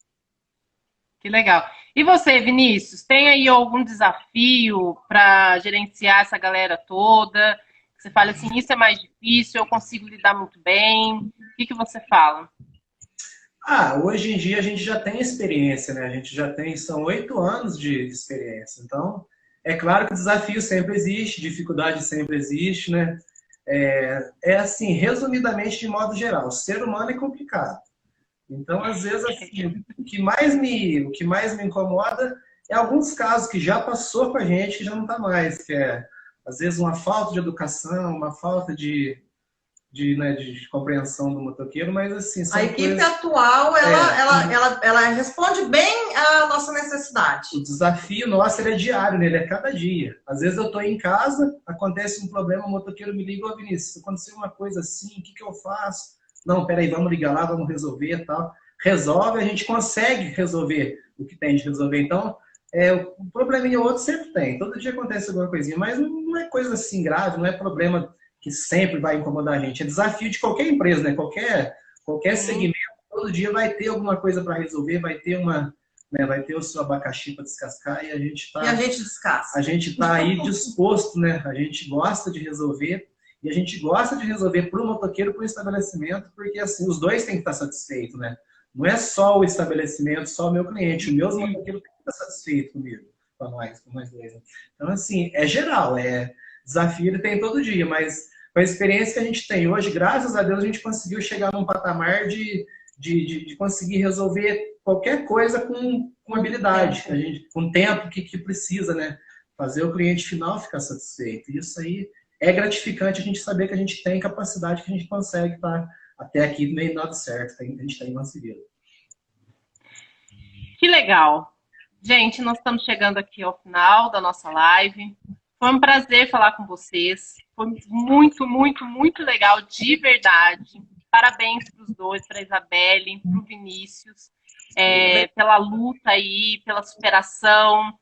Que legal. E você, Vinícius, tem aí algum desafio para gerenciar essa galera toda? Você fala assim, isso é mais difícil, eu consigo lidar muito bem. O que você fala? Hoje em dia a gente já tem experiência, né? A gente já tem, são 8 anos de experiência. Então, é claro que o desafio sempre existe, dificuldade sempre existe, né? Assim, resumidamente, de modo geral, o ser humano é complicado. Então, às vezes, assim, o que mais me incomoda é alguns casos que já passou com a gente, que já não está mais, que é, às vezes, uma falta de educação, uma falta de compreensão do motoqueiro, mas, assim, são a equipe coisas... atual, ela responde bem à nossa necessidade. O desafio nosso, ele é diário, né? Ele é cada dia. Às vezes eu estou em casa, acontece um problema, o motoqueiro me liga, Vinícius, aconteceu uma coisa assim, o que eu faço? Não, peraí, vamos ligar lá, vamos resolver e tal. Resolve, a gente consegue resolver o que tem de resolver. Então, o probleminha ou outro sempre tem. Todo dia acontece alguma coisinha, mas não é coisa assim grave, não é problema que sempre vai incomodar a gente. É desafio de qualquer empresa, né? Qualquer segmento, todo dia vai ter alguma coisa para resolver, vai ter vai ter o seu abacaxi para descascar e a gente tá... E a gente descasca. A gente está aí disposto, né? A gente gosta de resolver. E a gente gosta de resolver para o motoqueiro, para o estabelecimento, porque assim, os dois têm que estar satisfeitos, né? Não é só o estabelecimento, só o meu cliente. O meu motoqueiro tem que estar satisfeito comigo, com nós dois. Né? Então, assim, é geral, desafio ele tem todo dia, mas com a experiência que a gente tem hoje, graças a Deus, a gente conseguiu chegar num patamar de conseguir resolver qualquer coisa com habilidade, com o tempo que precisa, né? Fazer o cliente final ficar satisfeito. Isso aí é gratificante a gente saber que a gente tem capacidade, que a gente consegue estar até aqui meio nada certo, a gente está em uma seguida. Que legal. Gente, nós estamos chegando aqui ao final da nossa live. Foi um prazer falar com vocês. Foi muito, muito, muito legal, de verdade. Parabéns para os dois, para a Isabelle, para o Vinícius, pela luta aí, pela superação.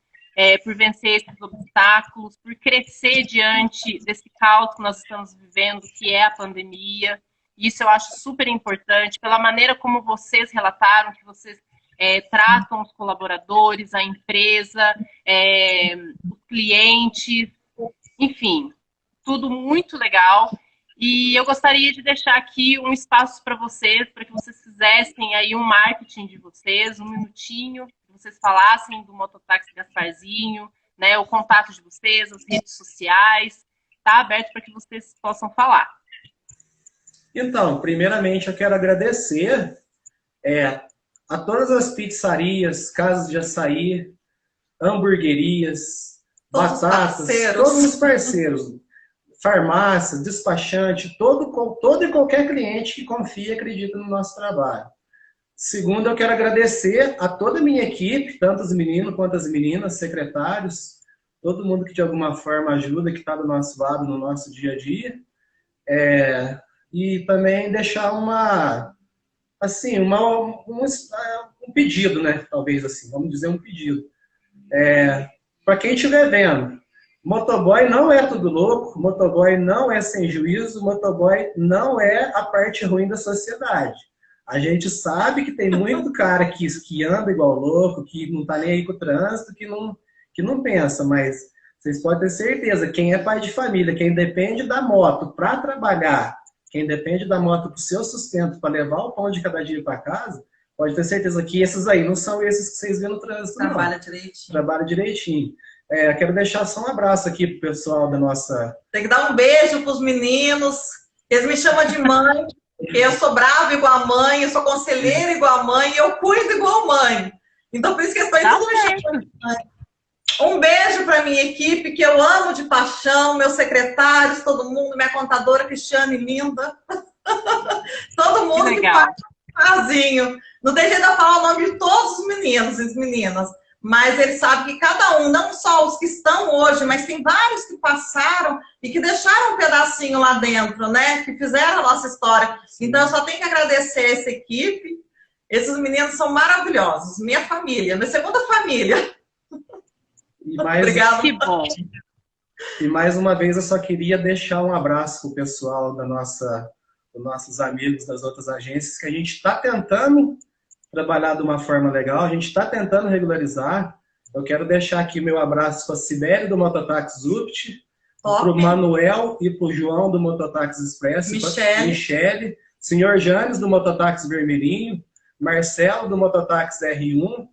por vencer esses obstáculos, por crescer diante desse caos que nós estamos vivendo, que é a pandemia. Isso eu acho super importante, pela maneira como vocês relataram, que vocês tratam os colaboradores, a empresa, os clientes, enfim, tudo muito legal. E eu gostaria de deixar aqui um espaço para que vocês fizessem aí um marketing de vocês, um minutinho, que vocês falassem do Mototáxi Gasparzinho, né, o contato de vocês, as redes sociais, tá aberto para que vocês possam falar. Então, primeiramente eu quero agradecer a todas as pizzarias, casas de açaí, hamburguerias, batatas, todos os parceiros, farmácias, despachante, todo e qualquer cliente que confia e acredita no nosso trabalho. Segundo, eu quero agradecer a toda a minha equipe, tanto os meninos quanto as meninas, secretários, todo mundo que de alguma forma ajuda, que está do nosso lado no nosso dia a dia. E também deixar um pedido, né? Talvez assim, vamos dizer um pedido. Para quem estiver vendo, motoboy não é tudo louco, motoboy não é sem juízo, motoboy não é a parte ruim da sociedade. A gente sabe que tem muito cara que anda igual louco, que não tá nem aí com o trânsito, que não pensa, mas vocês podem ter certeza, quem é pai de família, quem depende da moto para trabalhar, quem depende da moto para o seu sustento, para levar o pão de cada dia para casa, pode ter certeza que esses aí não são esses que vocês vêem no trânsito, Trabalha não. direitinho. Trabalha direitinho. Quero deixar só um abraço aqui pro pessoal da nossa... Tem que dar um beijo pros meninos. Eles me chamam de mãe, porque eu sou brava igual a mãe, eu sou conselheira igual a mãe, eu cuido igual a mãe. Então, por isso que eles estão tudo me chamando de mãe. Um beijo para minha equipe, que eu amo de paixão, meus secretários, todo mundo, minha contadora Cristiane linda. Todo mundo que faz sozinho. Não tem jeito de falar o nome de todos os meninos e meninas, mas eles sabem que cada um, não só os que estão hoje, mas tem vários que passaram e que deixaram um pedacinho lá dentro, né? Que fizeram a nossa história. Então, eu só tenho que agradecer essa equipe. Esses meninos são maravilhosos. Minha família, minha segunda família. Obrigada. Que bom. E mais uma vez eu só queria deixar um abraço para o pessoal dos nossos amigos das outras agências, que a gente está tentando trabalhar de uma forma legal, a gente está tentando regularizar. Eu quero deixar aqui meu abraço para a Sibeli do Mototáxi Zupt, para o Manuel e para o João do Mototáxi Expresso, Michele, senhor Janes do Mototáxi Vermelhinho, Marcelo do Mototáxi R1,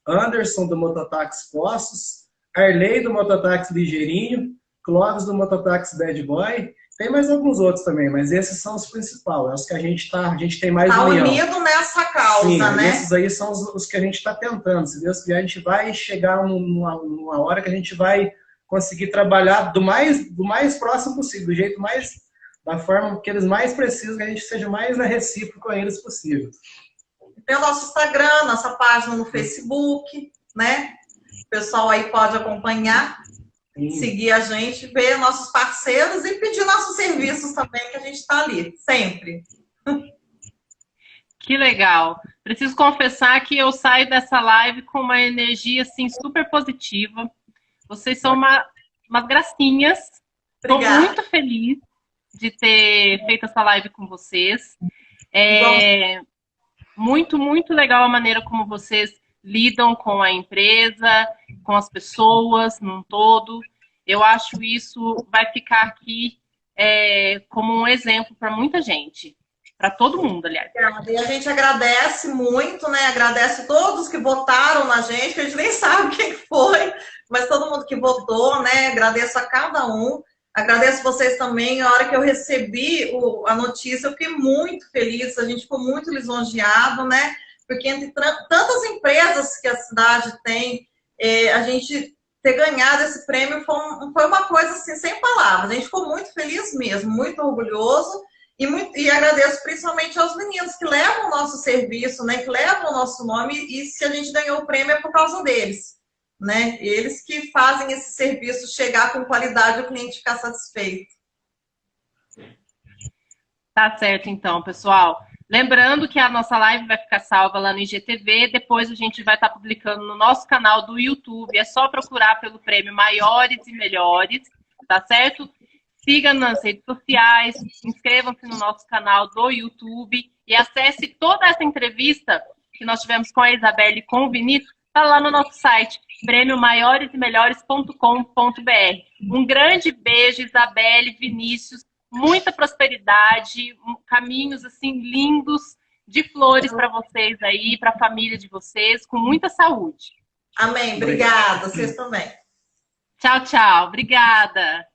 Anderson do Mototáxi Poços, Arley do Mototáxi Ligeirinho, Clóvis do Mototáxi Bad Boy, tem mais alguns outros também, mas esses são os principais, é os que a gente tem mais união. Tá unido nessa causa, sim, né? Esses aí são os que a gente está tentando. Se Deus quiser, a gente vai chegar numa hora que a gente vai conseguir trabalhar do mais próximo possível, do jeito mais, da forma que eles mais precisam, que a gente seja mais recíproco com eles possível. Tem o nosso Instagram, nossa página no Facebook, né? O pessoal aí pode acompanhar, seguir a gente, ver nossos parceiros e pedir nossos serviços também, que a gente está ali, sempre. Que legal. Preciso confessar que eu saio dessa live com uma energia assim, super positiva. Vocês são umas gracinhas. Estou muito feliz de ter feito essa live com vocês. Muito, muito legal a maneira como vocês lidam com a empresa, com as pessoas num todo. Eu acho isso vai ficar aqui como um exemplo para muita gente, para todo mundo, aliás. E a gente agradece muito, né? Agradece todos que votaram na gente, que a gente nem sabe quem foi, mas todo mundo que votou, né? Agradeço a cada um. Agradeço vocês também. A hora que eu recebi a notícia, eu fiquei muito feliz, a gente ficou muito lisonjeado, né? Porque entre tantas empresas que a cidade tem, a gente ter ganhado esse prêmio foi uma coisa assim, sem palavras. A gente ficou muito feliz mesmo, muito orgulhoso. E agradeço principalmente aos meninos que levam o nosso serviço, né? Que levam o nosso nome. E se a gente ganhou o prêmio é por causa deles, né? Eles que fazem esse serviço chegar com qualidade e o cliente ficar satisfeito. Tá certo, então, pessoal. Lembrando que a nossa live vai ficar salva lá no IGTV, depois a gente vai estar publicando no nosso canal do YouTube, é só procurar pelo prêmio Maiores e Melhores, tá certo? Siga nas redes sociais, inscrevam-se no nosso canal do YouTube e acesse toda essa entrevista que nós tivemos com a Isabelle e com o Vinícius, tá lá no nosso site, prêmiomaioresemelhores.com.br. Um grande beijo, Isabelle, Vinícius, muita prosperidade, caminhos assim lindos de flores para vocês aí, para a família de vocês, com muita saúde. Amém. Obrigada. Vocês também. Tchau, tchau. Obrigada.